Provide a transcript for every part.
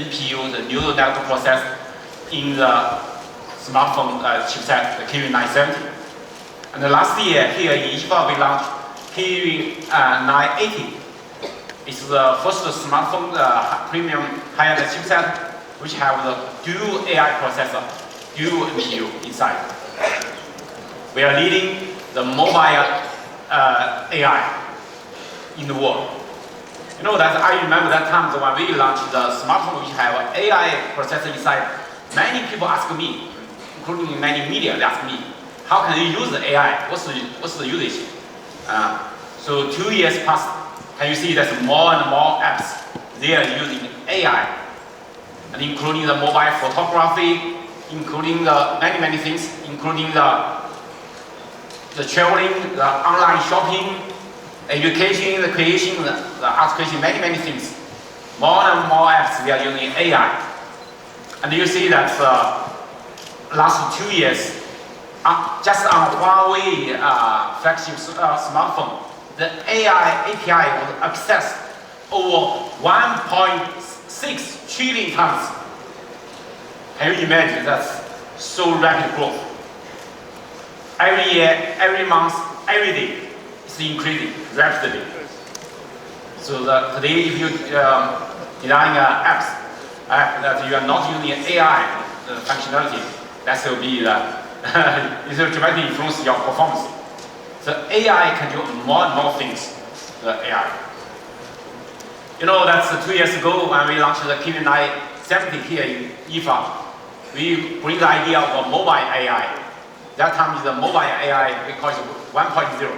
NPU, the neural network process in the smartphone chipset, the Kirin 970. And last year here in IFA we launched Kirin 980. It's the first smartphone premium high-end chipset which have the dual AI processor, dual NPU inside. We are leading the mobile AI in the world. You know that I remember that time when we launched the smartphone which have an AI processor inside. Many people ask me, including many media, they ask me, how can you use the AI? What's the usage? So 2 years passed, and you see there's more and more apps they are using AI, and including the mobile photography, including the many things, including the traveling, the online shopping, education, the creation, the art creation, many things. More and more apps they are using AI. And you see that last 2 years, just on Huawei flagship smartphone, the AI API was accessed over 1.6 trillion times. Can you imagine? That's so rapid growth. Every year, every month, every day, it's increasing rapidly. So today, if you design apps that you are not using AI functionality, that will be it will dramatically influence your performance. So AI can do more and more things. The AI. You know, that's 2 years ago when we launched the Kirin 970 here in IFA. We bring the idea of a mobile AI. That time is the mobile AI, we call it 1.0.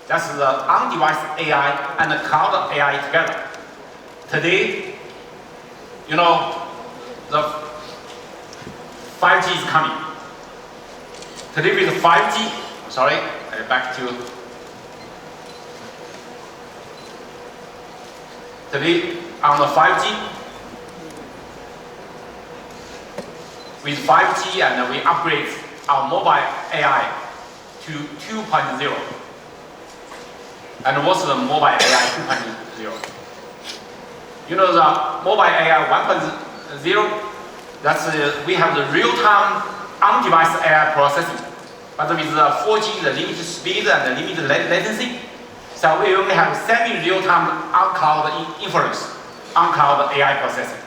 That's the on-device AI and the cloud AI together. Today, you know, the 5G is coming. Today with 5G, sorry, back to today on the 5G. With 5G and we upgrade our mobile AI to 2.0. And what's the mobile AI 2.0? You know the mobile AI 1.0, that's we have the real-time on-device AI processing, but with the 4G, the limited speed and the limited latency, so we only have semi-real-time on-cloud inference, on-cloud AI processing.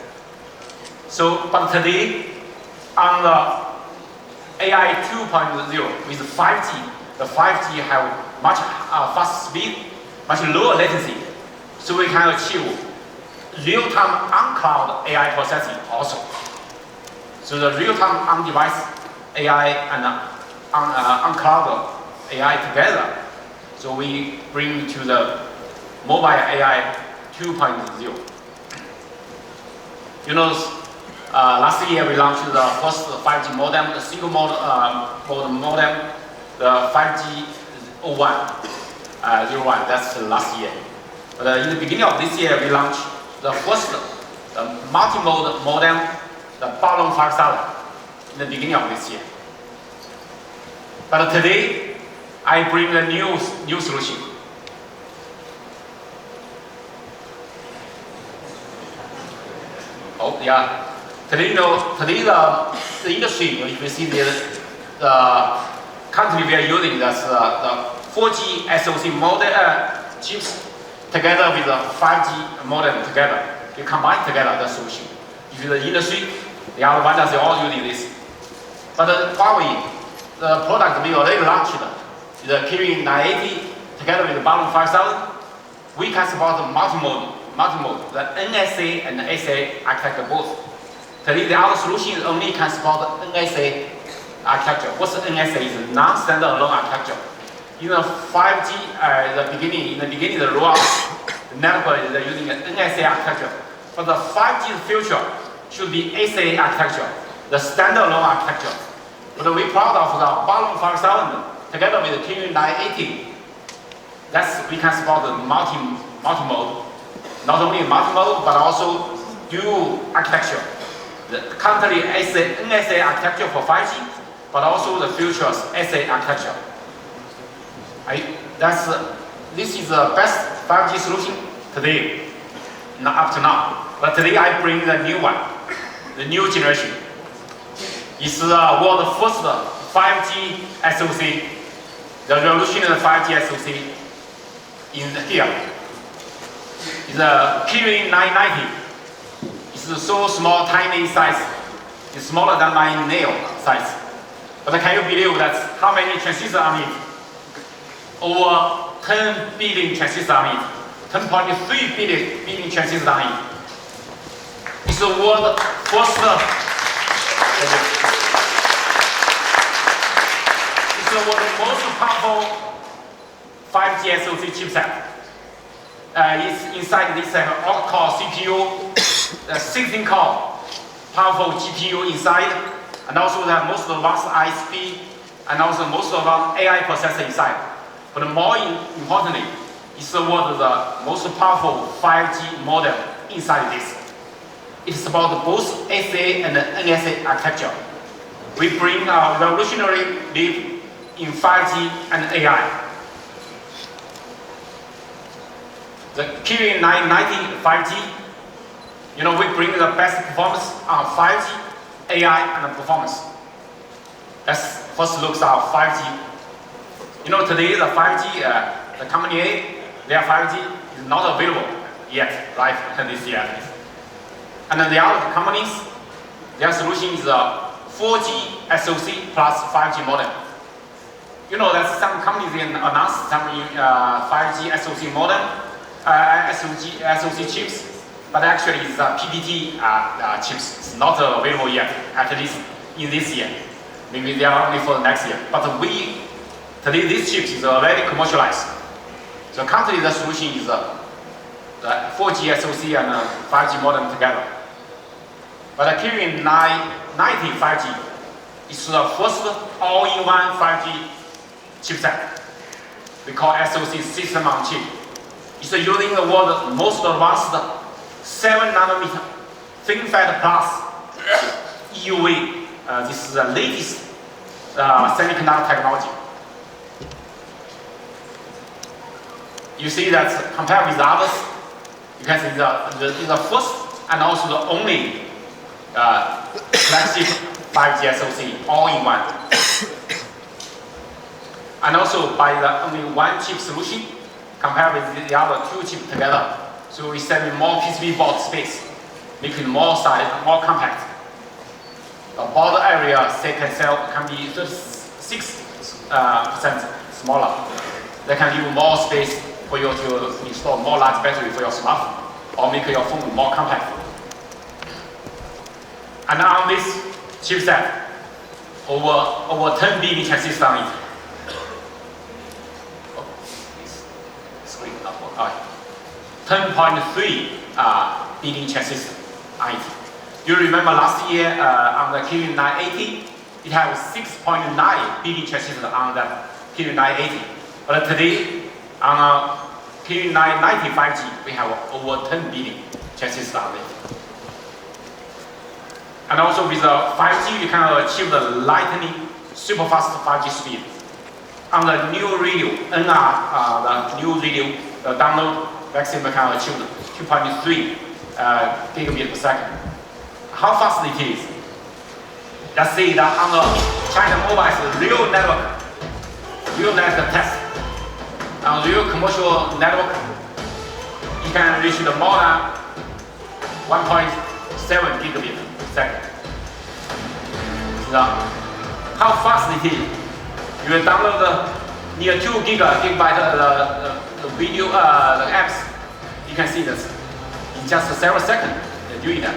So, but today, on the AI 2.0 with 5G, the 5G have much faster speed, much lower latency, so we can achieve real-time on-cloud AI processing also. So the real-time on-device AI and on-cloud AI together, so we bring to the mobile AI 2.0. You know, last year we launched the first 5G modem, the single modem, the 5G 01, that's last year. But in the beginning of this year, we launched the first multi-mode modem, the Balloon 5000, in the beginning of this year. But today, I bring the new solution. Oh yeah. Today, the industry, if you see the currently we are using the 4G SoC modem chips together with the 5G modem together. You combine together the solution. If the industry, the other vendors are all using this. But Huawei, the product we already launched, the Kirin 980 together with the Balloon 5000, we can support the multi-mode, the NSA and the SA architecture both. Today, the other solution only can support NSA architecture. What's NSA? Is non-standalone architecture. In the 5G, in the beginning, the rollout, the network is using an NSA architecture. But the 5G future should be SA architecture, the standalone architecture. But we're proud of the Balloon 5000 together with the Kirin 980. We can support the multi-mode, not only multi-mode but also dual architecture. Currently NSA architecture for 5G, but also the future's SA architecture. This is the best 5G solution today, up to now. But today I bring the new one. the new generation. It's the world's first 5G SoC, the revolutionary 5G SoC in here. It's a Kirin 990. It's so small, tiny size. It's smaller than my nail size. But can you believe that how many transistors on it? Over 10 billion transistors on it. 10.3 billion transistors on it. It's the world's first. It's the world's most powerful 5G SoC chipset. It's inside this octa-core CPU, 16-core powerful GPU inside, and also the most advanced ISP, and also most advanced AI processor inside. But more importantly, it's the world's most powerful 5G modem inside this. It supports both SA and NSA architecture. We bring a revolutionary leap in 5G and AI. The Kirin 990 5G, we bring the best performance on 5G, AI, and performance. Let's first look at 5G. Today the 5G, the company A, their 5G is not available yet, right? This year. And then the other companies, their solution is a 4G SoC plus 5G modem. That some companies announced some 5G SoC modem, SoC chips, but actually it's P30 chips. It's not available yet, at least in this year. Maybe they are only for the next year. But today these chips is already commercialized. So currently the solution is the 4G SoC and 5G modem together. But the Kirin 990 5G is the first all-in-one 5G chipset. We call SoC system on chip. It's using the world's most advanced 7nm FinFET Plus EUV. This is the latest semiconductor technology. You see that compared with others, you can see the first and also the only flagship 5G SoC all-in-one. And also by the only one chip solution compared with the other two chips together. So we save more PCB board space, making more size, more compact. The board area can be 36% smaller. They can leave more space for you to install more large battery for your smartphone or make your phone more compact. And on this chipset, over 10 billion transistors on it. 10.3 billion transistors on it. You remember last year on the Kirin 980, it had 6.9 billion transistors on the Kirin 980. But today, on Kirin 990 5G, we have over 10 billion transistors on it. And also with the 5G, you can achieve the lightning super fast 5G speed. On the new radio, NR, the new radio download maximum can achieve 2.3 gigabit per second. How fast it is? Let's say that on the China Mobile's real network test. On real commercial network, you can reach the more than 1.7 gigabit per second. So, how fast it is? You will download the near 2 gigabyte the video, the apps. You can see this in just several seconds. They're doing that.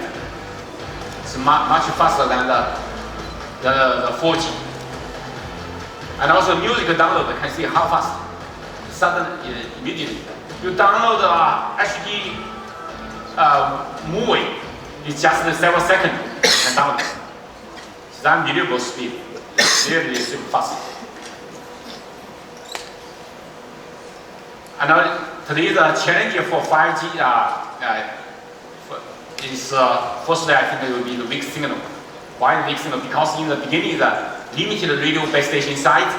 It's much faster than the 4G. And also music download, you can see how fast. Suddenly, immediately. You download HD movie, it's just several seconds and download. It's unbelievable speed. Really super fast. And today the challenge for 5G is firstly I think it will be the weak signal. Why weak signal? Because in the beginning the limited radio base station size,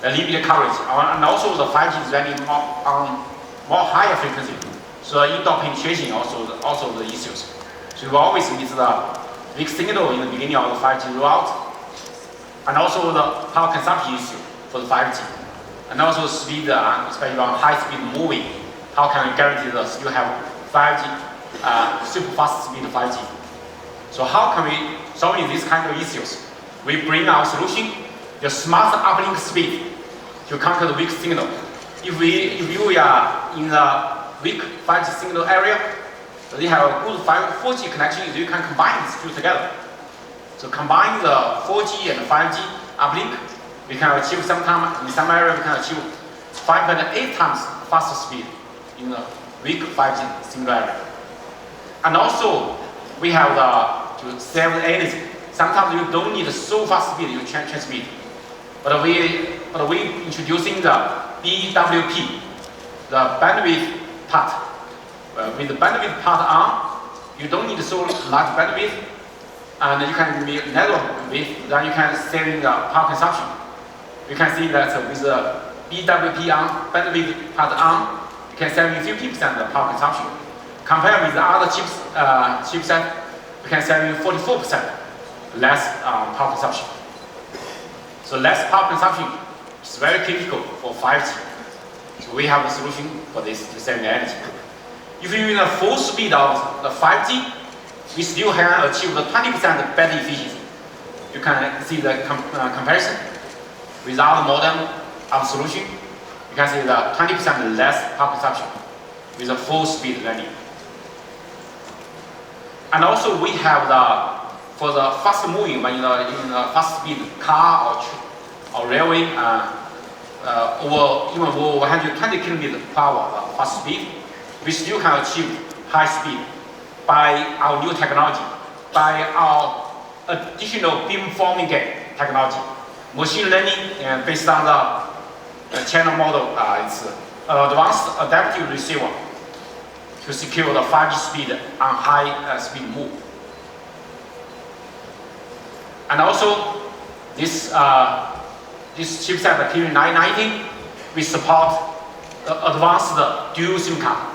the limited coverage, and also the 5G is running on more higher frequency. So indoor penetration also the issues. So we always with the weak signal in the beginning of the 5G rollout, and also the power consumption issue for the 5G, and also speed, especially on high-speed moving. How can you guarantee that you have 5G, super fast speed 5G? So how can we solve these kind of issues? We bring our solution, the smart uplink speed, to conquer the weak signal. If you are in the weak 5G signal area, you have a good 4G connection, you can combine these two together. So combine the 4G and 5G uplink, we can achieve in some area we can achieve 5.8 times faster speed in the weak 5G signal area. And also, we have to save the energy. Sometimes you don't need so fast speed, you transmit. But we introducing the BWP, the bandwidth part. With the bandwidth part on, you don't need so large bandwidth, and you can be network with, then you can save the power consumption. You can see that with the BWP on, bandwidth part on, you can save 50% of power consumption. Compared with the other chipset, you can save 44% less power consumption. So less power consumption is very critical for 5G. So we have a solution for this to save energy. If you're in the full speed of the 5G, we still can achieve the 20% better efficiency. You can see the comparison with our modem, our solution. You can see the 20% less power consumption with a full speed running. And also we have for the fast moving, when in a fast speed car or railway, over 120 km per hour fast speed, we still can achieve high speed by our new technology, by our additional beamforming technology. Machine learning based on the channel model, it's advanced adaptive receiver to secure the 5G speed on high speed move. And also, this chipset, the Kirin 990, we support the advanced dual SIM card.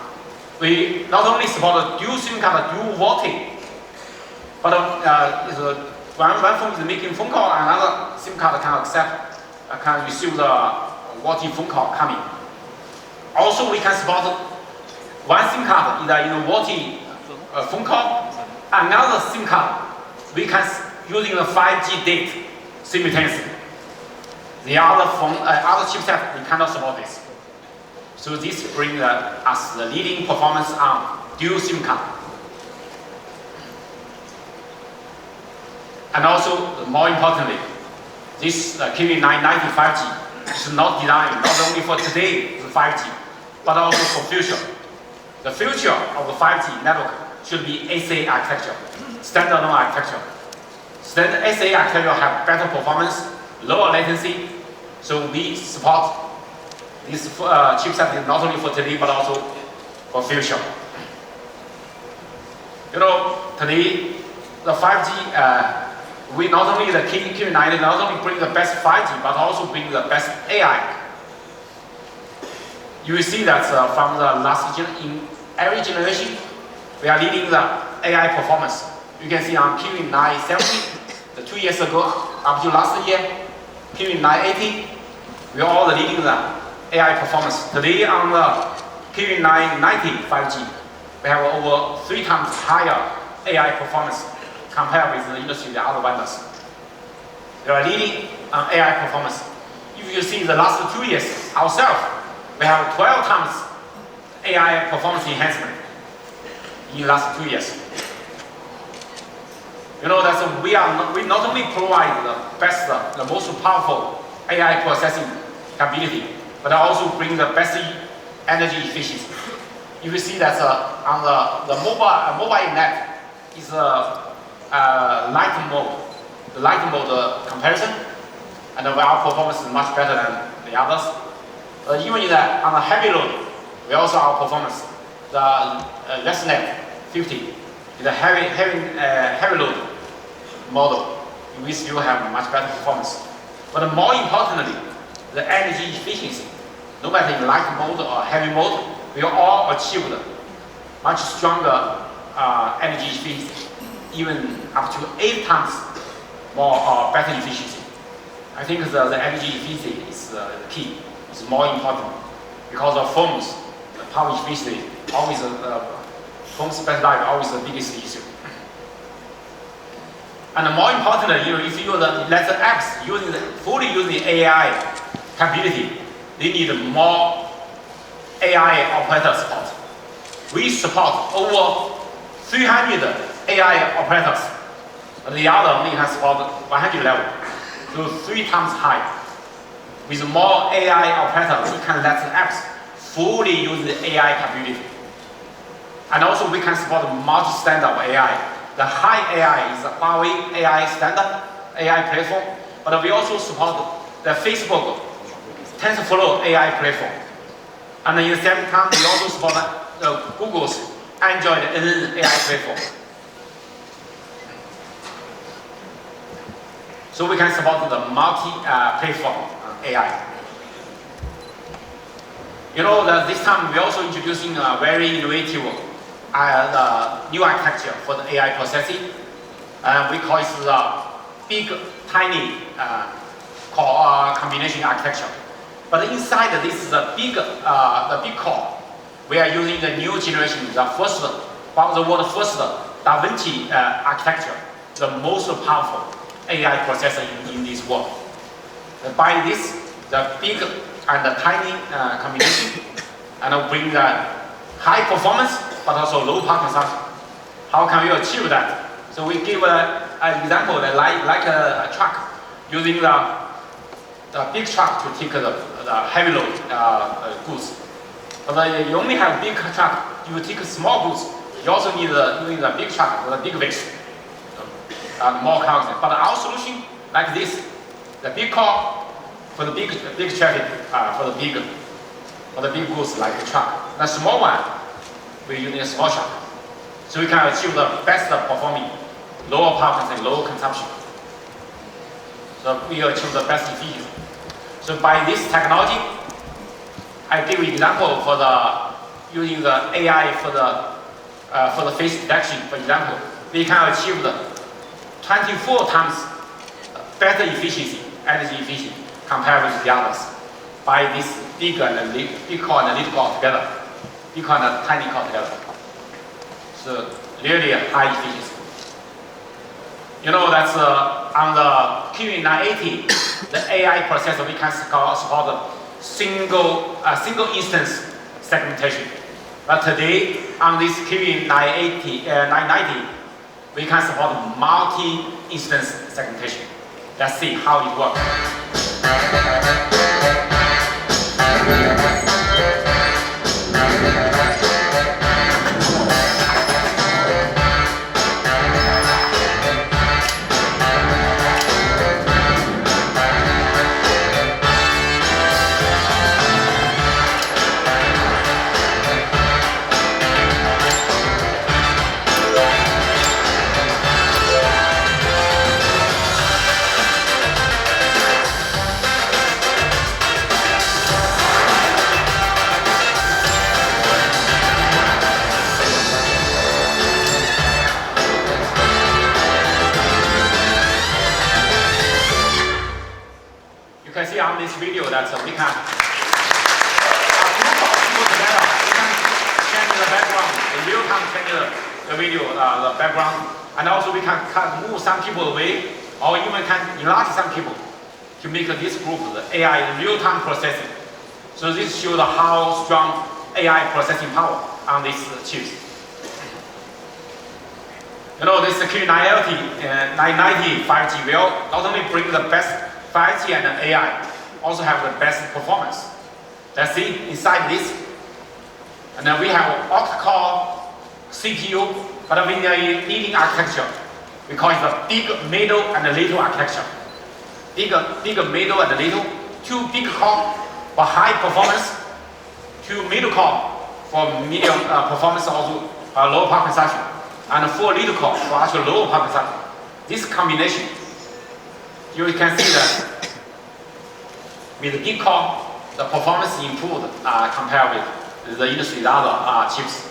We not only support the dual SIM card, dual VoLTE, but one phone is making phone call, another SIM card can accept, can receive the VoLTE phone call coming. Also, we can support one SIM card either in a VoLTE phone call, another SIM card we can using the 5G data simultaneously. The other chipset we cannot support this. So this brings us the leading performance on dual SIM card. And also, more importantly, this Kirin 990 5G is not designed not only for today, the 5G, but also for future. The future of the 5G network should be essere architecture, standalone architecture. Essere architecture have better performance, lower latency, so we support this chipset not only for today but also for future. You know, today the 5G, we not only the Kirin 9 not only bring the best 5G but also bring the best AI. You will see that from the last in every generation, we are leading the AI performance. You can see on Kirin 970, 2 years ago, up to last year, Kirin 980, we are all leading the AI performance. Today on the Kirin 990 5G, we have over 3 times higher AI performance compared with the industry, the other vendors. We are leading on AI performance. If you see the last 2 years, ourselves, we have 12 times AI performance enhancement in the last 2 years. You know that we not only provide the best, the most powerful AI processing capability, but also bring the best energy efficiency. You will see that on the mobile net is light mode, the light mode comparison, and our performance is much better than the others. Even on the heavy load, we also our performance. The LessNet 50 is a heavy load model. We still have much better performance. But more importantly, the energy efficiency. No matter in light mode or heavy mode, we all achieved much stronger energy even up to 8 times more better efficiency. I think the energy efficiency is the key. It's more important because of phones, the power efficiency always phone's battery life always the biggest issue. And more importantly, if you let the apps fully using AI capability, they need more AI operator support. We support over 300 AI operators. The other only can support 100 level, so 3 times high. With more AI operators, we can let the apps fully use the AI capability. And also we can support multi-standard of AI. The high AI is the Huawei AI standard AI platform, but we also support the Facebook TensorFlow AI platform. And at the same time, we also support Google's Android AI platform. So we can support the multi-platform AI. This time we're also introducing a very innovative new architecture for the AI processing. We call it the big, tiny combination architecture. But inside this is the big core. We are using the new generation, the world's first eventi architecture, the most powerful AI processor in this world. By this, the big and the tiny combination, and bring the high performance but also low power consumption. How can we achieve that? So we give an example like a truck, using the big truck to take the heavy load goods. But you only have big truck, you take small goods. You also need using the big truck for the big weights, more cars. But our solution like this, the big car for the big traffic, for the big goods like the truck. The small one, we're using a small truck, so we can achieve the best performing, lower power consumption, lower consumption. So we achieve the best efficiency. So by this technology, I give an example for using the AI for the face detection. For example, we can achieve the 24 times better efficiency, energy efficiency compared with the others by this big core and little core together, big core and tiny core together. So really high efficiency. That's on the Kirin 980, the AI processor, we can support single instance segmentation. But today, on this Kirin 990, we can support multi-instance segmentation. Let's see how it works. You can see on this video that we can together. We can change the background, the real-time change the video, the background, and also we can move some people away, or even can enlarge some people to make this group the AI real-time processing. So this shows how strong AI processing power on these chips. This Kirin 990 5G will not only bring the best 5G and AI, also have the best performance. Let's see inside this. And then we have octa-core CPU, but with a leading architecture. We call it the big, middle, and little architecture. Big, middle, and little. 2 big core for high performance. 2 middle core for medium performance, also low power consumption. And 4 little core for actually low power consumption. This combination, you can see that with the big core, the performance improved compared with the industry's other chips.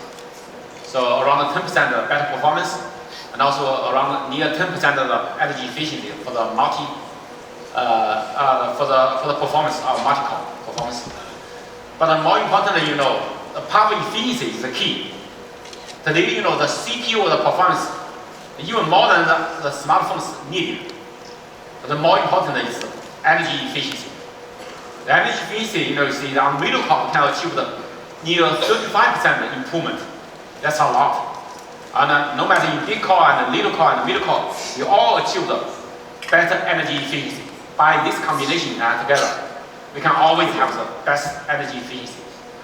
So around 10% better performance, and also around near 10% of the energy efficiency for the for the performance of multi-core performance. But more importantly, the power efficiency is the key. Today, the CPU, the performance, even more than the smartphones need. But the more important is the energy efficiency. The energy efficiency, you see, on middle core can achieve the near 35% improvement. That's a lot. And no matter in big core and little core and middle core, we all achieve the better energy efficiency. By this combination together, we can always have the best energy efficiency.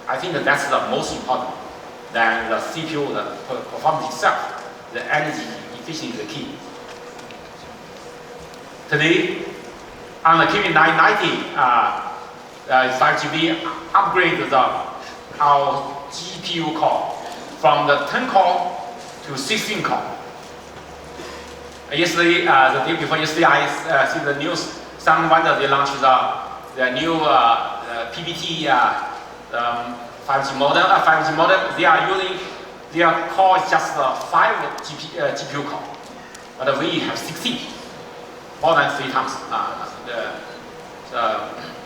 I think that's the most important than the CPU, the performance itself. The energy efficiency is the key. Today, on the Kirin 990 5GB, upgrade our GPU core from the 10 core to 16 core. Yesterday, the day before yesterday, I see the news. Someone they launched the new P30 5G model. 5G model. They are using their core is just 5 GPU core, but we have 16, more than 3 times.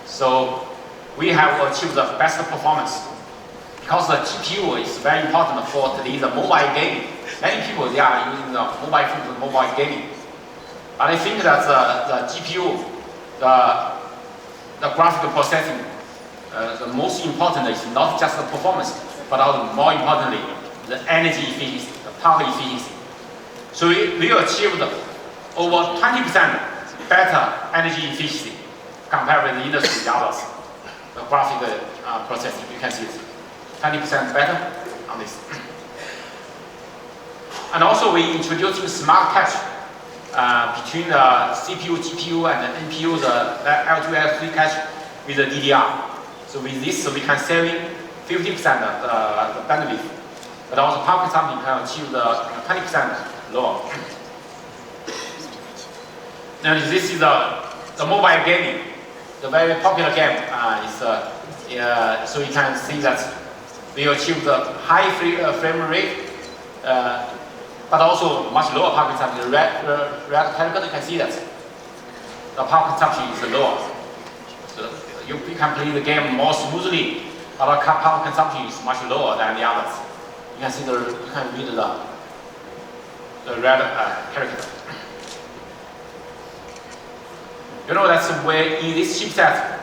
So we have achieved the best performance because the GPU is very important for today's mobile gaming. Many people they are using the mobile phone for mobile gaming, but I think that the GPU, the graphical processing, the most important is not just the performance, but also more importantly, the energy efficiency, the power efficiency. So we achieved over 20% better energy efficiency compared with the industry others. The graphical processing, you can see it, 20% better on this. And also we introducing smart catch between the CPU, GPU, and the NPU, the L2, L3 cache with the DDR. So with this, we can save 50% of the bandwidth, but also power consumption can achieve the 20% lower. And this is the mobile gaming, the very popular game. So you can see that we achieve the high frame rate, but also much lower power consumption. The red category, you can see that the power consumption is lower. So you can play the game more smoothly, but the power consumption is much lower than the others. You can see you can read the red character. That's where in this chipset,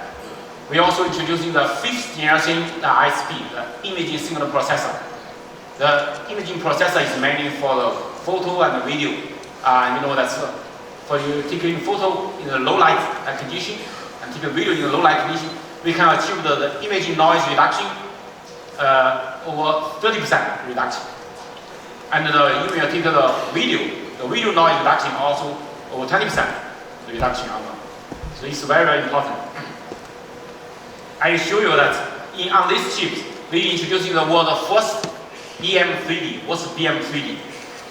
we also introducing the 5th generation ISP, the imaging signal processor. The imaging processor is mainly for the photo and video. That's for you taking photo in a low light condition and take a video in a low light condition. We can achieve the imaging noise reduction over 30% reduction. And if you take the video noise reduction also over 20% reduction on them. So it's very, very important. I show you that on this chip, we introducing the world's first BM3D. What's BM3D?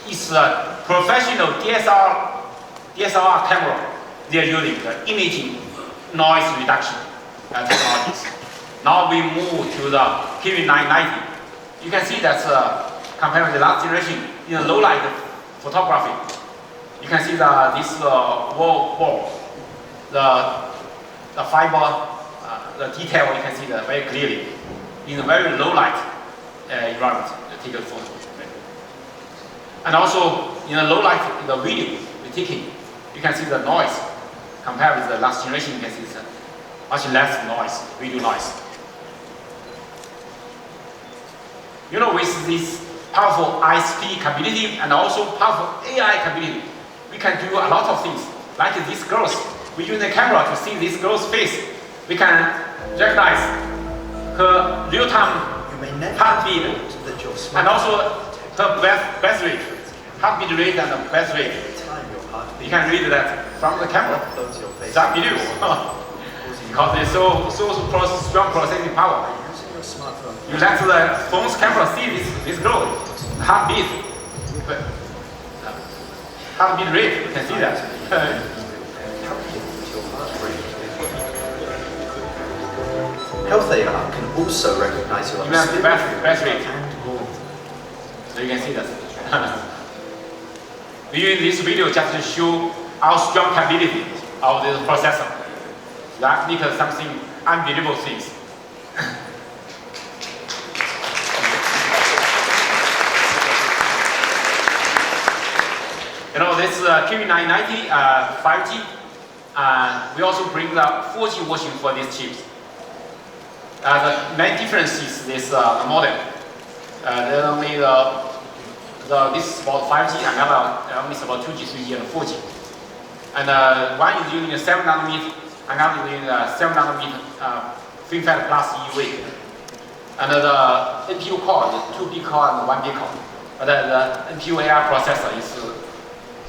It's a professional DSLR camera. They are using the imaging noise reduction technologies. Now we move to the Kirin 990. You can see that compared with the last generation, in the low light photography, you can see this wall, the fiber, the detail, you can see that very clearly. In a very low light environment, take a photo. And also in a low light, in the video we're taking, you can see the noise. Compared with the last generation, you can see it's much less noise, video noise. With this powerful ISP capability and also powerful AI capability, we can do a lot of things. Like these girls, we use the camera to see this girl's face. We can recognize her real-time heartbeat and also her breath rate, heartbeat rate and the breath rate. You can read that from the camera. It's unbelievable because it's so strong processing power. You let the phone's camera see this girl heartbeat rate. You can see that. Health AI can also recognize your breath rate and more. So you can see that. We use this video just to show our strong capability of this processor. That makes something unbelievable things. You know, this Kirin 990 5G, we also bring the 4G version for these chips. The main difference is this modem. There's only this is about 5G, another only about 2G, 3G, and 4G. And one is using a 7 nanometer, another is using a 7 nanometer FinFET plus EUV. And the NPU core is 2B core and 1B core. But the NPU AI processor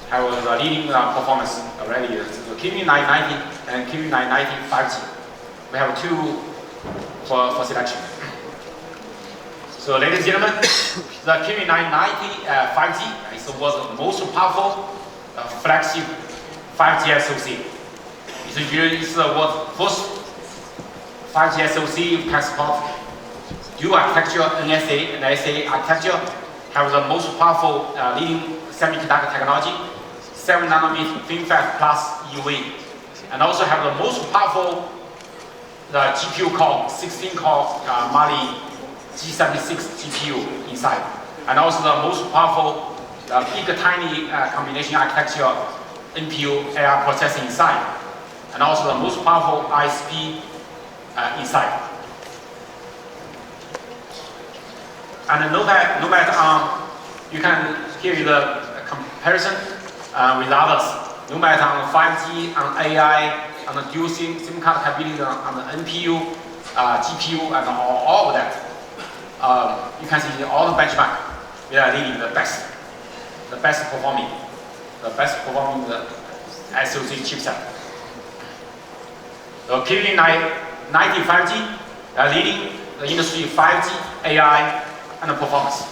have the leading performance already. The Kirin 990 and Kirin 990 5G. We have two for selection. So, ladies and gentlemen, the Kirin 990 5G is the world's most powerful flagship 5G SoC. It's the world's first 5G SoC can support dual architecture NSA and SA architecture, have the most powerful leading semiconductor technology, 7 nanometer FinFET plus EUV, and also have the most powerful GPU core, 16 core Mali G76 GPU inside, and also the most powerful big tiny combination architecture NPU AI processing inside, and also the most powerful ISP inside. And no matter you can hear the comparison with others. No matter on 5G, on AI, on the dual SIM card capability, on the NPU, GPU, and all of that. You can see all the benchmark. We are leading the best performing SoC chipset. So Kirin 990 5G leading the industry 5G, AI, and performance.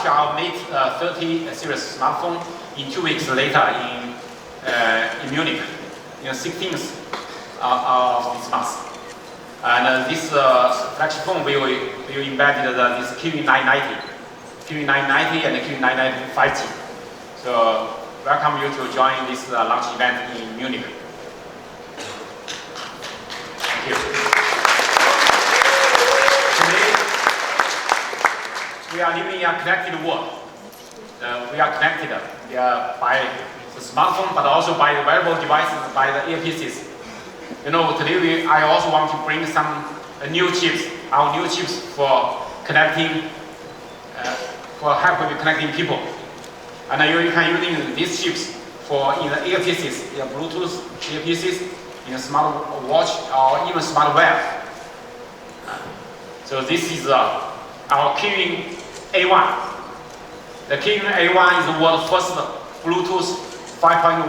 Our Mate 30 series smartphone in 2 weeks later in Munich, in the 16th of this month. And this flagship phone will embed this Kirin 990 and the Kirin 990 5G. So welcome you to join this launch event in Munich. Thank you. We are living in a connected world. We are connected by the smartphone, but also by the wearable devices, by the earpieces. You know, today I also want to bring some new chips, our new chips for connecting, for helping connecting people. And you can use these chips for in the earpieces, in the Bluetooth earpieces, in a smart watch or even smart wear. So this is our Kirin A1. The Kirin A1 is the world's first Bluetooth 5.1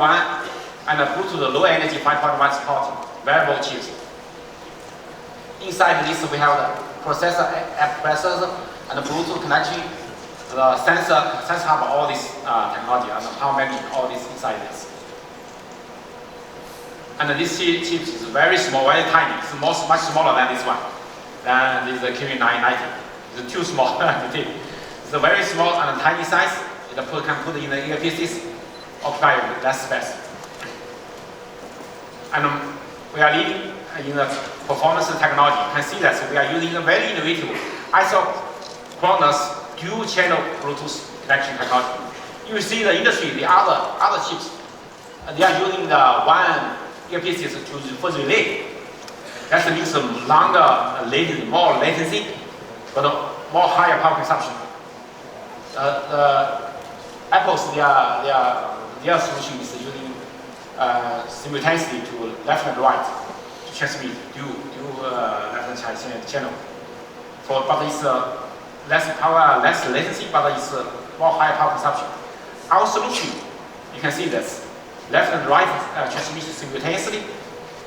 and Bluetooth low energy 5.1 support wearable chips. Inside this we have the processor, app processor, and the Bluetooth connection, the sensor hub, all this technology, and the power management, all this inside this. And this chip is very small, very tiny. It's much smaller than this one. Than this Kirin 990. It's too small. It's a very small and tiny size. It can put in the earpieces, occupy less space. And we are leading in the performance technology. You can see that we are using a very innovative isochronous dual channel Bluetooth connection technology. You see the industry, the other chips, they are using the one earpieces for relay. That means longer latency, more latency, but more higher power consumption. Apple's their solution is using simultaneously to left and right to transmit dual left and right channel. But it's less power, less latency, but it's more high power consumption. Our solution, you can see this, left and right transmit simultaneously,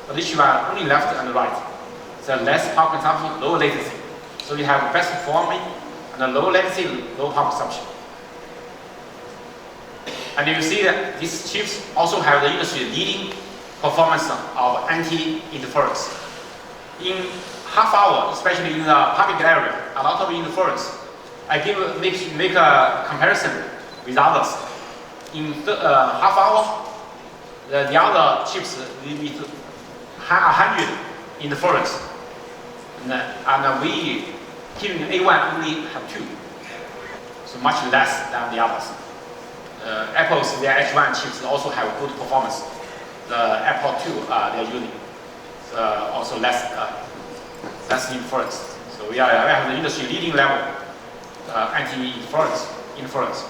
but this one only left and right. So less power consumption, low latency. So you have best performing and low latency, low power consumption. And you see that these chips also have the industry leading performance of anti-interference. In half hour, especially in the public area, a lot of interference. I make a comparison with others. In half hour, the other chips limit 100 interference, and we Kirin A1 only have 2, so much less than the others. Apple's their H1 chips also have good performance. The Apple 2 they're using also less interference. So we have the industry leading level anti-interference.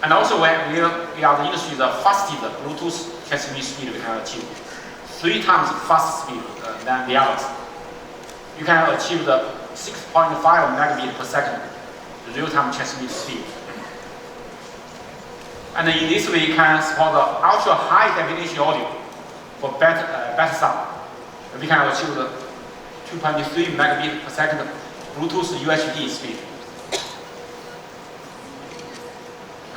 And also we are the industry the fastest Bluetooth transmit speed we can achieve. 3 times faster speed than the others. You can achieve the 6.5 megabit per second real-time transmit speed. And in this way, you can support the ultra high definition audio for better sound. We can achieve the 2.3 megabit per second Bluetooth UHD speed.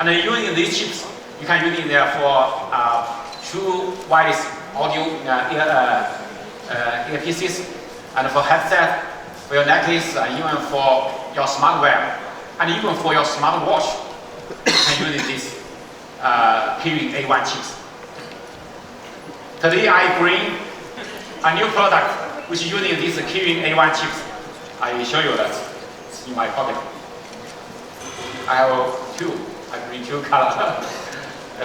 And using these chips, you can use it there for true wireless audio earpieces, and for headset, for your necklace, and even for your smartwear, and even for your smartwatch. You can use this Kirin A1 chips. Today I bring a new product which is using these Kirin A1 chips. I will show you that. It's in my pocket. I have 2. I bring 2 color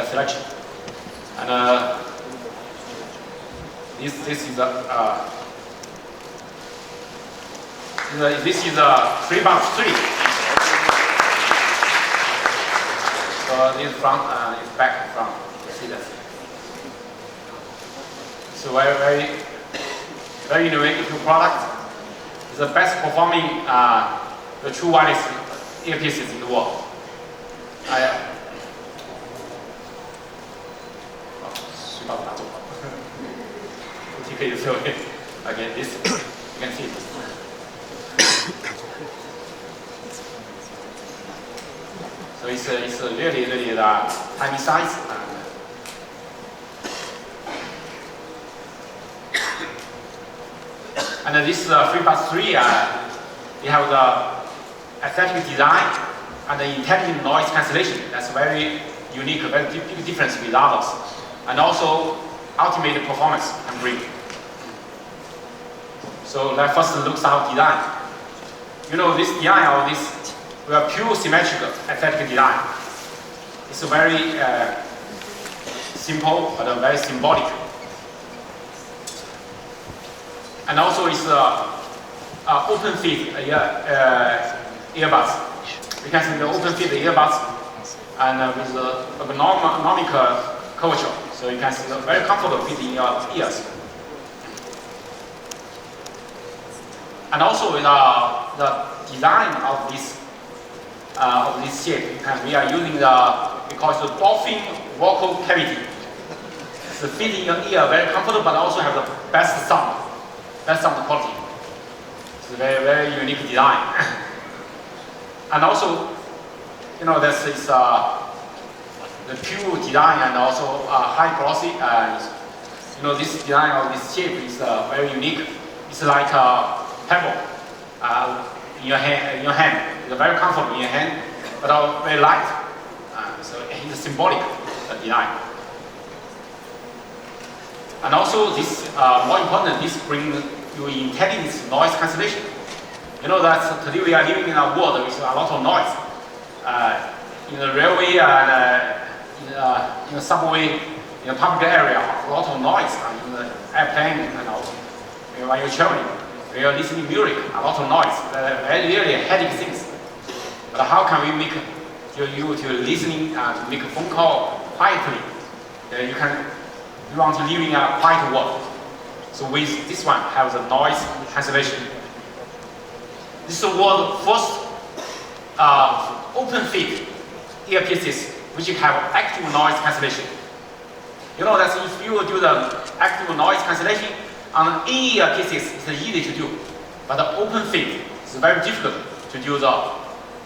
selection. And this is a freebuds 3. So this front is back front. You see that. So very innovative product. It's the best performing the true wireless earpieces in the world. Again, this you can see. So it's really tiny size. And this FreeBuds 3, you have the aesthetic design and the intelligent noise cancellation. That's very unique, very big difference with others. And also ultimate performance can bring. So let's first look at our design. You know, this design of this, we are pure symmetrical aesthetic design. It's very simple but very symbolic. And also it's open fit earbuds. You can see the open fit earbuds and with the ergonomic curvature. So you can see the very comfortable fit in your ears. And also with the design of this shape, we are using we call it the dolphin vocal cavity. It's fit in your ear, very comfortable, but also have the best sound quality. It's a very unique design. And also, you know, this is the pure design and also high glossy. You know, this design of this shape is very unique. It's like a pebble in your hand. It's very comfortable in your hand, but very light. So it's a symbolic design. And also, this more important, this brings you intelligent noise cancellation. You know that today we are living in a world with a lot of noise. In the railway and in the subway, in the public area, a lot of noise. In the airplane and also when you're traveling, when you're listening music, a lot of noise. Really headache things. But how can we make you to listening to make a phone call quietly You want to live in a quiet world. So with this one, have the noise cancellation. This is the world's first open fit earpieces which have active noise cancellation. You know that if you do the active noise cancellation on any earpieces, it's easy to do. But the open fit is very difficult to do the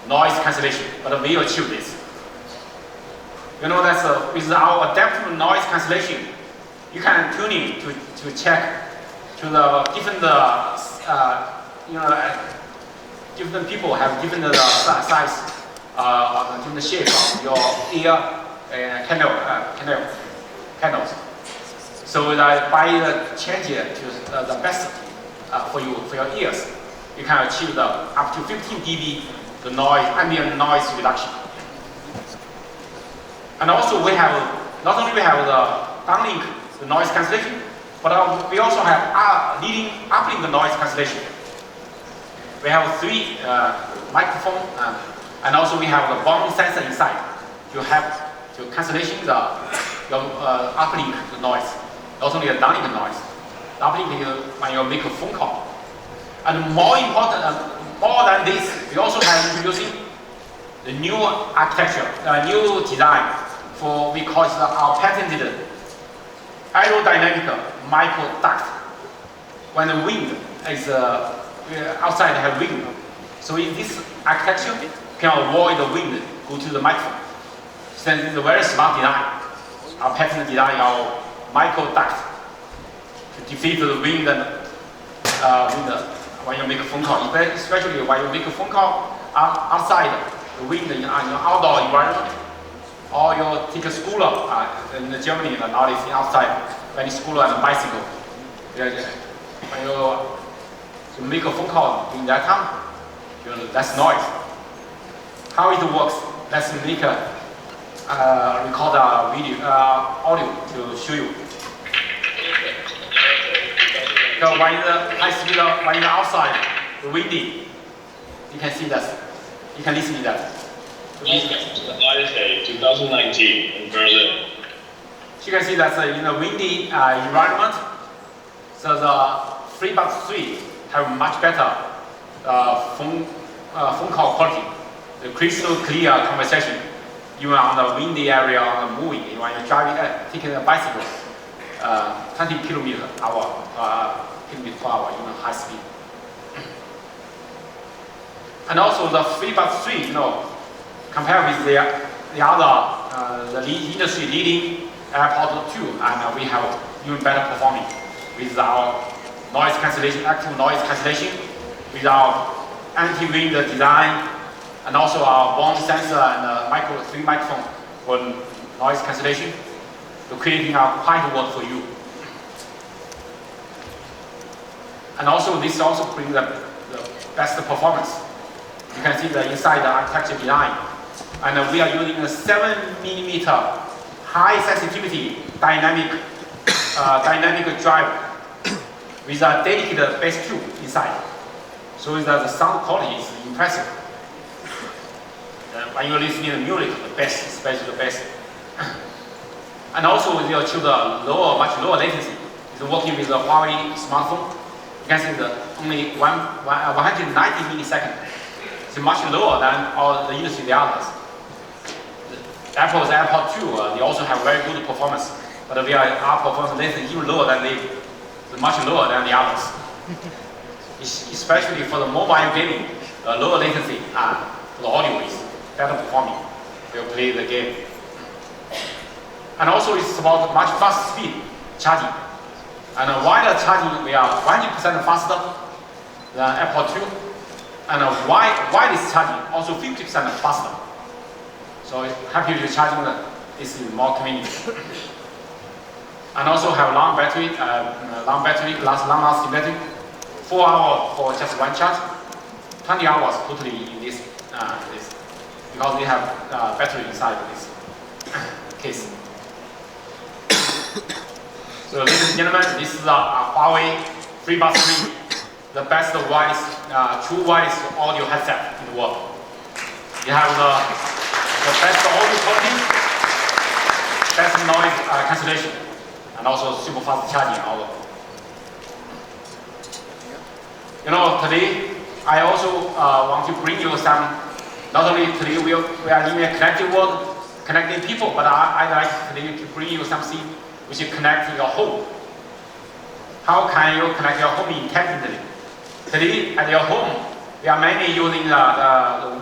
noise cancellation. But we achieve this. You know that with our adaptive noise cancellation, you can tune in to check to the different different people have different size or different shape of your ear canals. So that by changing it to the best for your ears, you can achieve up to 15 dB the ambient noise reduction. And also we have not only we have the downlink, the noise cancellation, but we also have leading uplink noise cancellation. We have 3 microphones, and also we have the bond sensor inside to help to cancellation your uplink noise, not only the downlink noise. The uplink is when you make a phone call. And more important, more than this, we also have introducing the new architecture, new design for we call it our patented aerodynamic micro duct. When the wind is outside have wind, so in this architecture can avoid the wind go to the microphone. So it's a very smart design. Our patent design our micro duct to defeat the wind when you make a phone call, especially when you make a phone call outside the wind in an outdoor environment. Or you take a scooter in Germany, nowadays outside, any scooter and a bicycle. When you make a phone call in that time, that's noise. How it works? Let's make record a video, audio to show you. So when the high speed, when you're outside, windy, you can see that. You can listen to that. Welcome to the IFA 2019 in Berlin. You can see that in a windy environment, so the FreeBuds 3 have much better phone call quality, the crystal clear conversation, even on the windy area, on the moving, when you're driving, taking a bicycle, 20 kilometers per hour, even high speed. And also the FreeBuds 3, compared with the other, the industry leading AirPods 2, and we have even better performing with our noise cancellation, active noise cancellation, with our anti-wind design, and also our bond sensor and 3 microphone for noise cancellation, to creating a quiet world for you. And also this also brings the best performance. You can see the inside the architecture design. And we are using a 7mm high sensitivity dynamic drive with a dedicated bass tube inside. So the sound quality is impressive. When you're listening to music, the bass, especially the bass. And also we achieve the much lower latency. It's working with the Huawei smartphone. You can see only 190 milliseconds. It's much lower than all the industry the others. Apple's AirPods 2, they also have very good performance, but our performance latency even lower than much lower than the others. Especially for the mobile gaming, lower latency for the audio is better performing. We'll play the game. And also it's about much faster speed charging. And while charging, we are 100% faster than AirPods 2. And wireless charging also 50% faster. So happy with charging is more convenient. And also have long battery, long-lasting battery. 4 hours for just one charge. 20 hours totally in this, because we have battery inside this case. So ladies and gentlemen, this is a Huawei FreeBuds 3, the best wireless, true wireless audio headset in the world. You have the best audio quality, best noise cancellation, and also super fast charging. Today I also want to bring you some. Not only today we are in a connected world, connecting people, but I like today to bring you something which is connect your home. How can you connect your home intelligently? Today at your home, we are mainly using the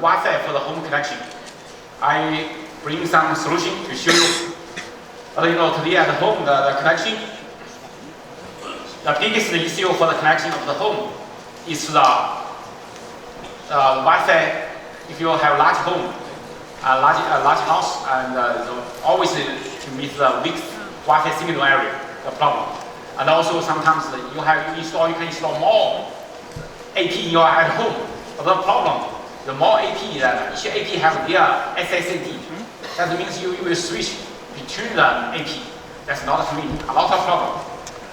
Wi-Fi for the home connection. I bring some solution to show you. But today at home, the connection, the biggest issue for the connection of the home is the Wi-Fi. If you have a large home, a large house, and always to meet the weak Wi-Fi signal area, the problem. And also sometimes you can install more AP in your at home. But the problem, the more AP that each AP has their SSD. That means you will switch between the AP. That's not convenient. A lot of problem.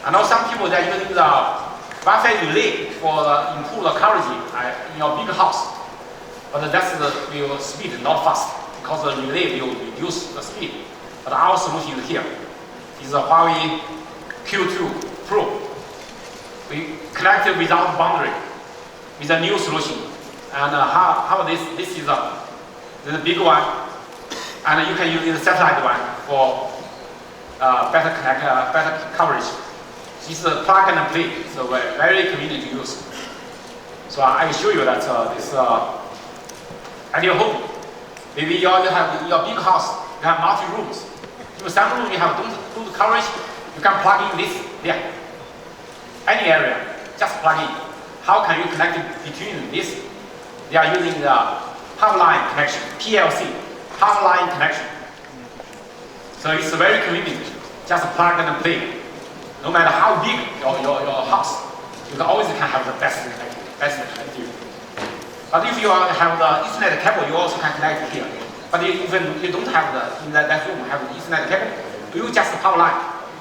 I know some people that are using the Wi-Fi relay for improve the coverage in your big house. But that's the speed, not fast, because the relay will reduce the speed. But our solution is here. Is the Huawei P30 Pro. We connected without boundary with a new solution. And how this is the big one, and you can use the satellite one for better coverage. It's a plug and play, so very convenient to use. So I will show you that this. At your home, maybe you have your big house, you have multi rooms. In some room you have good coverage, you can plug in this there. Any area, just plug in. How can you connect it between this? They are using the half line connection, PLC, half line connection. So it's very convenient. Just plug and play. No matter how big your house, you always can have the best connectivity. But if you have the Ethernet cable, you also can connect here. But even you don't have in that room have the Ethernet cable, you just power line.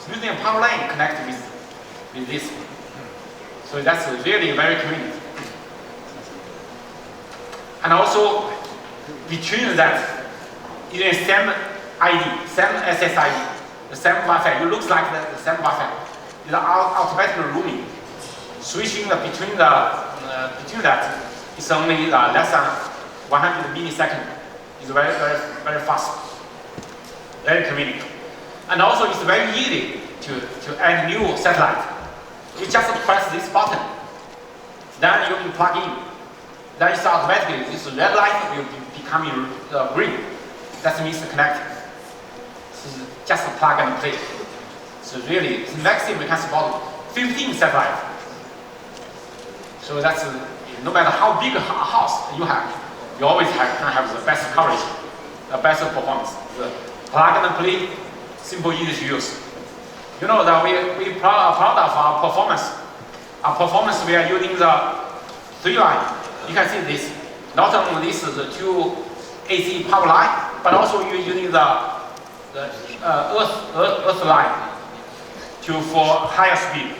Using a power line connect with this. So that's really very convenient. And also between that, in the same ID, same SSID, the same Wi-Fi. It looks like the same Wi-Fi. It's automatic roaming. Switching between that. It's only less than 100 milliseconds. It's very fast, very convenient. And also it's very easy to add new satellite. You just press this button, then you can plug in. Then it's automatically, this red light will become green. That means connect. It's just plug and play. So really, the maximum we can support 15 satellites. So that's no matter how big a house you have, you always can have the best coverage, the best performance. The plug and play, simple, easy to use. You know that we proud of our performance. Our performance, we are using the 3 line. You can see this. Not only this is the 2 AC power line, but also you're using the earth line for higher speed.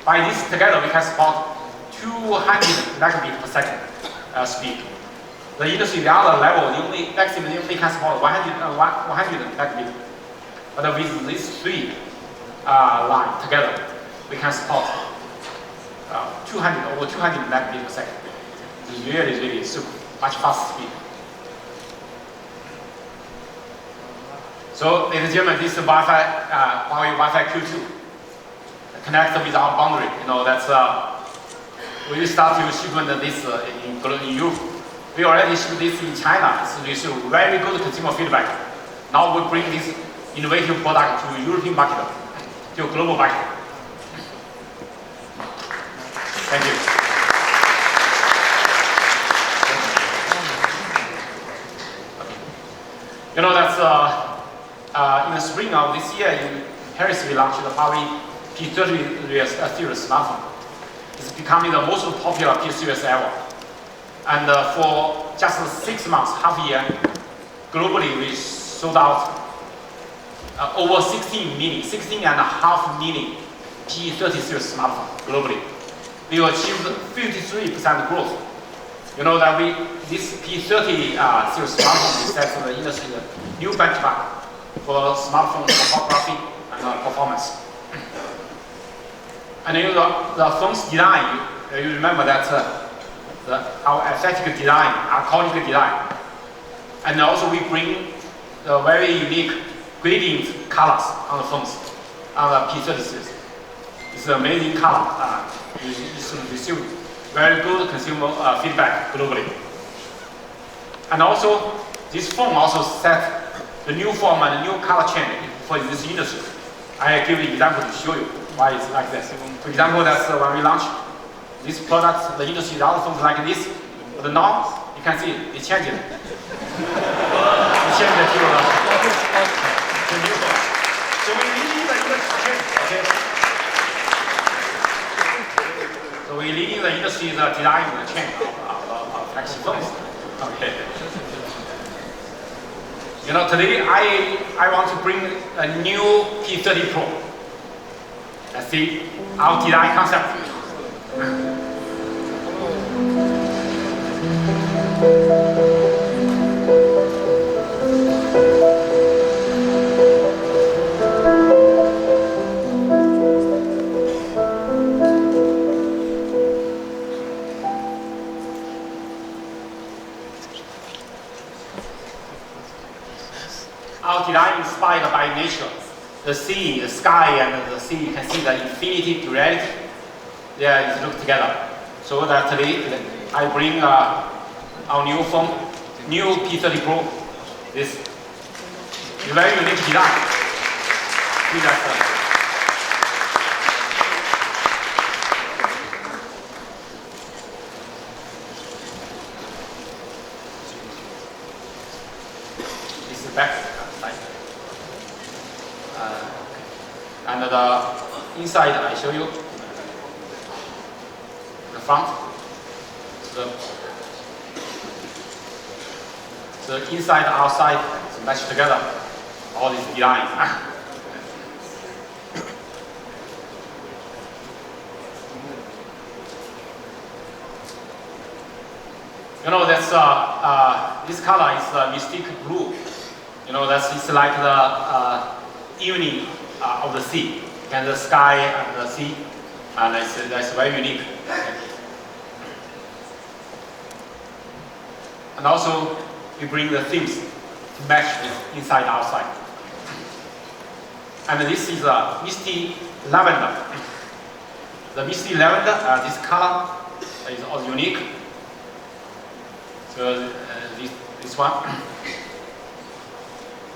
By this together, we can support 200 megabits per second speed. The industry, the other level, maximum you only can support 100 megabits. But with these 3 lines together, we can support over 200 megabits per second. It's really super, much fast speed. So, ladies and gentlemen, this is Wi-Fi, Huawei Wi-Fi Q2. Connect without boundary. You know, that's we start to ship this in Europe. We already ship this in China. So we receive very good consumer feedback. Now we bring this innovative product to European market, to global market. Thank you. You know, that's in the spring of this year in Paris, we launched the Huawei P30 series smartphone. It's becoming the most popular P series ever. And for just 6 months, half a year, globally we sold out over 16.5 million P30 series smartphone globally. We achieved 53% growth. You know that this P30 series smartphone is set to the industry new benchmark. for smartphone photography and performance. And the phone's design, you remember that our aesthetic design, iconic design. And also we bring very unique gradient colors on the phones, on the P30 series. It's an amazing color. It's received very good consumer feedback globally. And also, this phone also set the new form and the new color change for this industry. I give an example to show you why it's like this. For example, that's when we launched this product, the industry, the other phones like this, but now you can see it changed. It changed to the new phone. So we leading the industry change, okay? So we leading the industry the design change of flagship phones. Okay. You know, today I want to bring a new P30 Pro. Let's see our design concept. Our design inspired by nature. The sea, the sky, and the sea, you can see the infinity duality. There is look together. So that today I bring our new phone, new P30 Pro. This is very unique design. See that, this is the back side. And the inside, I show you the front. The inside, outside is matched together. All these designs. You know, that's this color is mystic blue. You know, it's like the evening of the sea, and the sky and the sea, and that's very unique. And also, we bring the themes to match with inside outside. And this is a misty lavender. The misty lavender, this color is also unique. So this one.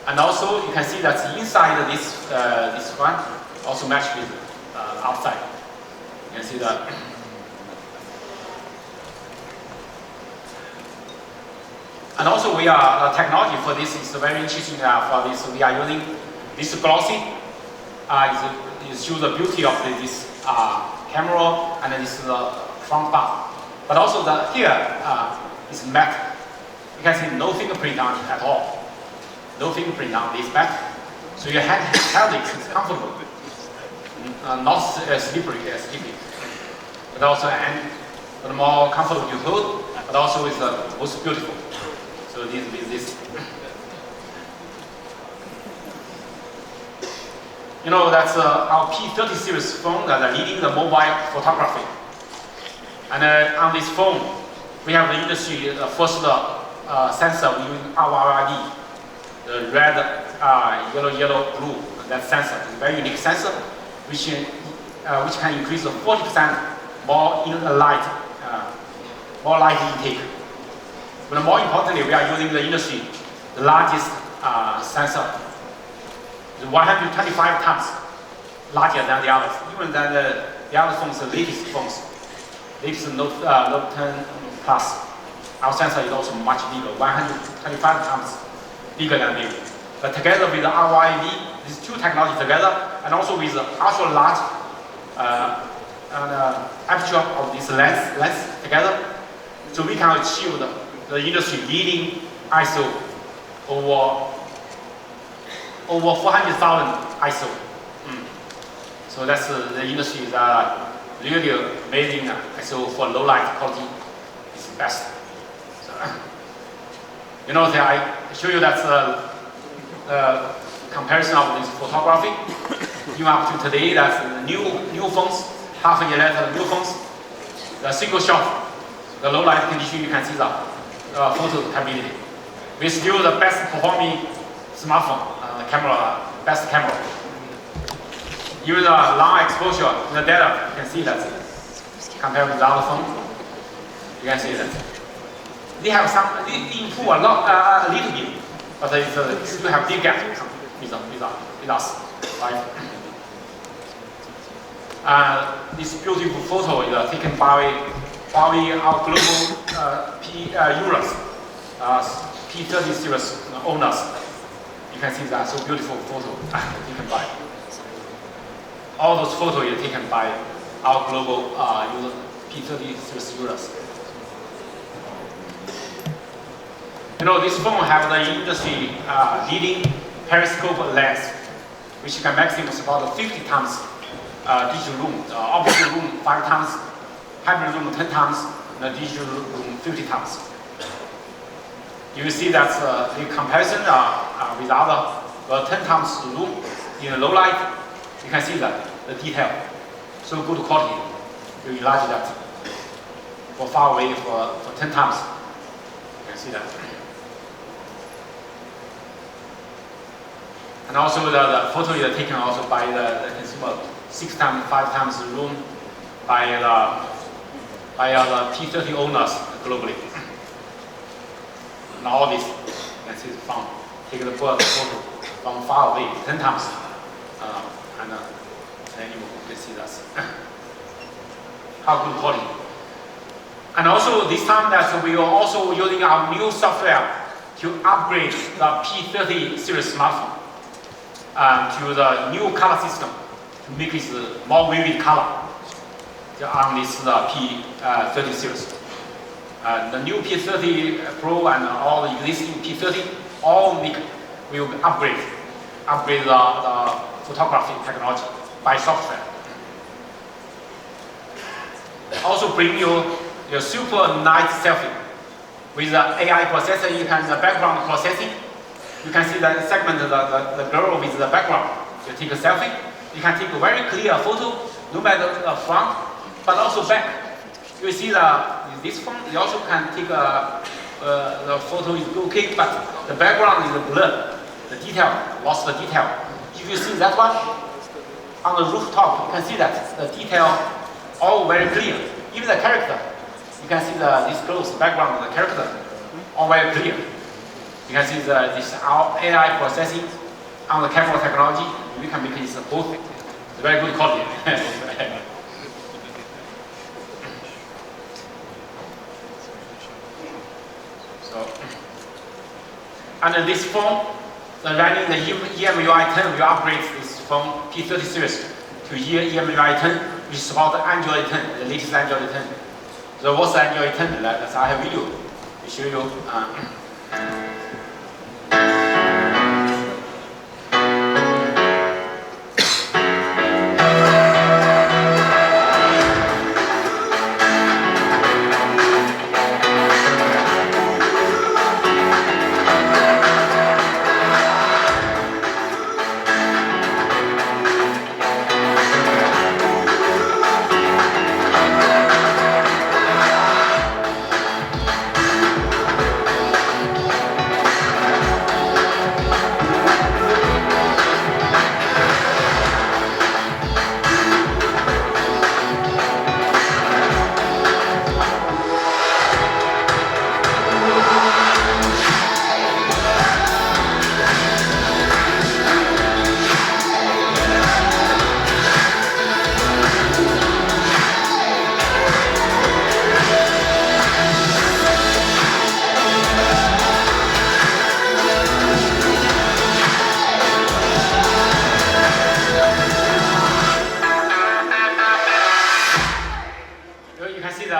And also, you can see that inside this one also matched with outside. You can see that. And also, the technology for this is very interesting. For this, we are using this glossy. It shows the beauty of this camera and this front bar. But also here is matte. You can see no fingerprint on it at all. No fingerprint on this back, so your hand held it is comfortable, not slippery, but also but more comfortable to hold, but also is the most beautiful. So this. You know, that's our P30 series phone that are leading the mobile photography. And on this phone, we have the industry first sensor using RFID. The red, yellow, blue, that sensor is a very unique sensor, which can increase 40% more more light intake. But more importantly, we are using the industry, the largest sensor, 125 times larger than the others, even than the other phones, the latest phones, latest Note 10 Plus. Our sensor is also much bigger, 125 times bigger than this. But together with the RFID, these two technologies together, and also with the ultra large aperture of this lens together, so we can achieve the industry leading ISO over 400,000 ISO. So that's the industry is really amazing ISO for low light quality is the best. So, you know, I show you that comparison of this photography. Even up to today, that's the new phones, half a year later, new phones, the single shot, the low light condition, you can see the photo capability. We're still the best performing smartphone camera, best camera. Even the long exposure in the data, you can see that compared with the other phone, you can see that. They have some, they improve a lot, a little bit, but they still have big gap with us, right? This beautiful photo is taken by Huawei, our global users, P30 series owners. You can see that so beautiful photo taken by. All those photos are taken by our global P30 series users. You know, this phone has the industry leading periscope lens, which can maximum about 50 times digital zoom, optical zoom 5 times, hybrid zoom 10 times, and the digital zoom 50 times. You will see that the comparison with other 10 times zoom in low light, you can see that the detail, so good quality. You enlarge that for far away for 10 times. You can see that. And also the photo is taken also by the consumer 6 times, 5 times zoom by the P30 owners globally. And all this, you can see from take the photo from far away 10 times, and then you can see that how good quality. And also this time that we are also using our new software to upgrade the P30 series smartphone to the new color system to make it more vivid color on this P30 series. The new P30 Pro and all the existing P30 all will upgrade the photography technology by software. Also bring you your super nice selfie with the AI processor. You can the background processing. You can see the segment the girl with the background. You take a selfie. You can take a very clear photo, no matter the front, but also back. You see this phone. You also can take the photo is okay, but the background is blurred. The detail lost the detail. If you see that one on the rooftop, you can see that the detail all very clear. Even the character, you can see this close background, the character all very clear. You can see this our AI processing on the camera technology. We can make it both. It's very good quality. So, and this phone, running the EMUI 10, we upgrade this phone P30 series to EMUI 10, which supports Android 10, the latest Android 10. So what's Android 10? Let's I have a video to show you.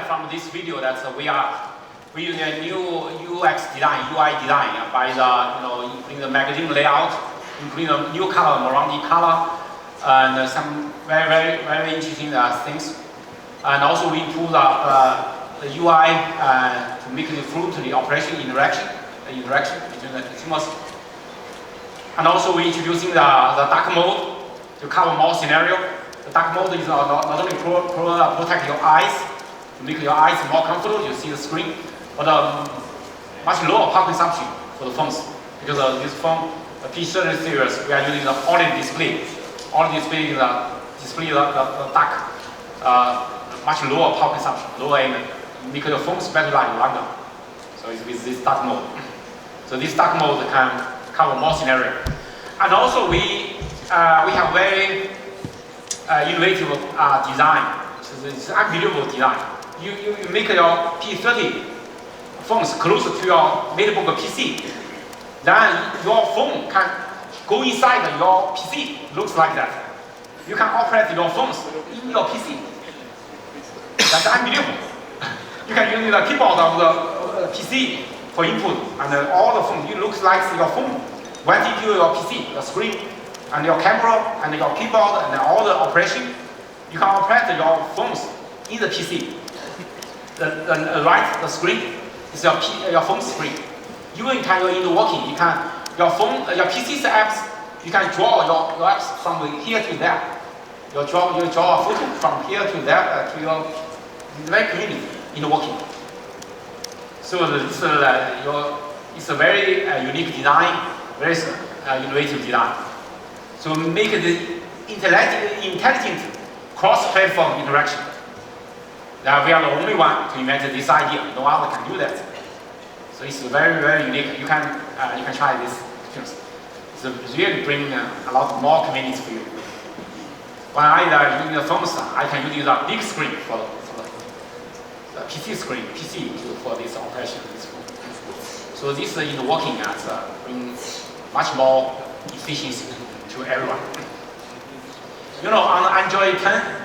From this video that we use a new UX design, UI design by including the magazine layout, including the new color, Morandi color, and some very interesting things. And also we improve the UI to make it fluently operation interaction between the consumers. And also we're introducing the dark mode to cover more scenario. The dark mode is not only protect your eyes, to make your eyes more comfortable, you see the screen, but much lower power consumption for the phones. Because this phone, the P30 series, we are using the OLED display. OLED display is display the dark, much lower power consumption, lower end, make your phone's battery life longer. So it's with this dark mode. So this dark mode can cover more scenario. And also we have very innovative design. It's unbelievable design. You make your P30 phones closer to your notebook PC. Then your phone can go inside your PC. Looks like that. You can operate your phones in your PC. That's unbelievable. You can use the keyboard of the PC for input, and all the phone, it looks like your phone went into your PC, the screen, and your camera, and your keyboard, and all the operation. You can operate your phones in the PC. The screen is your phone screen. Even you can in the working, you can your PC's apps, you can draw your apps from here to there. You draw a photo from here to there to your. It's very convenient in the working. So it's a very unique design, very innovative design. So make the intelligent cross-platform interaction. We are the only one to invent this idea. No other can do that. So it's very, very unique. You can try this. It's really bring a lot more convenience for you. When I using the phones, I can use a big screen for the PC screen, for this operation. So this is working as bring much more efficiency to everyone. On Android 10,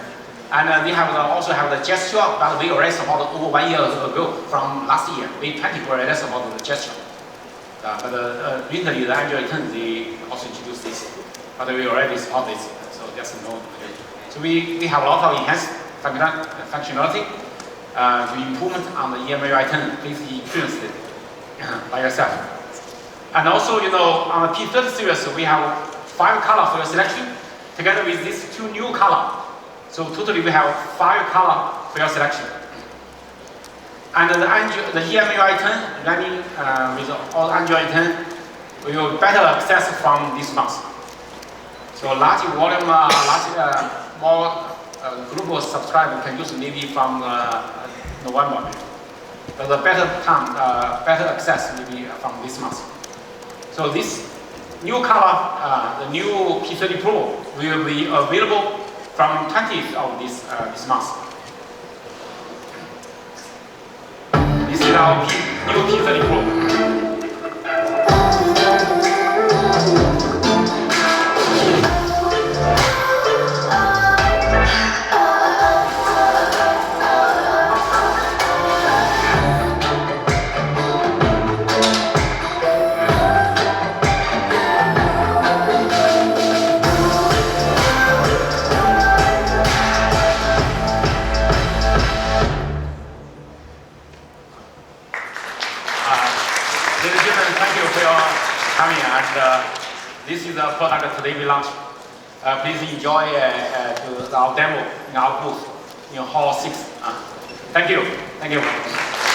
and they also have the gesture that we already supported over 1 year ago from last year. V20 already supported the gesture. But recently the Android 10 they also introduced this, but we already support this, so there's no. So we have a lot of enhanced functionality to improvement on the EMUI 10. Please experience it by yourself. And also, on the P30 series, we have 5 colors for your selection, together with these 2 new colors. So totally we have 5 colors for your selection. And the EMUI 10 running with all Android 10, we will better access from this month. So large volume, more global subscribers can use maybe from November. But the better access maybe from this month. So this new color, the new P30 Pro, will be available from 20th of this month. This is our new P30 Pro. This is the product today we launched. Please enjoy our demo in our booth in Hall 6. Thank you. Thank you.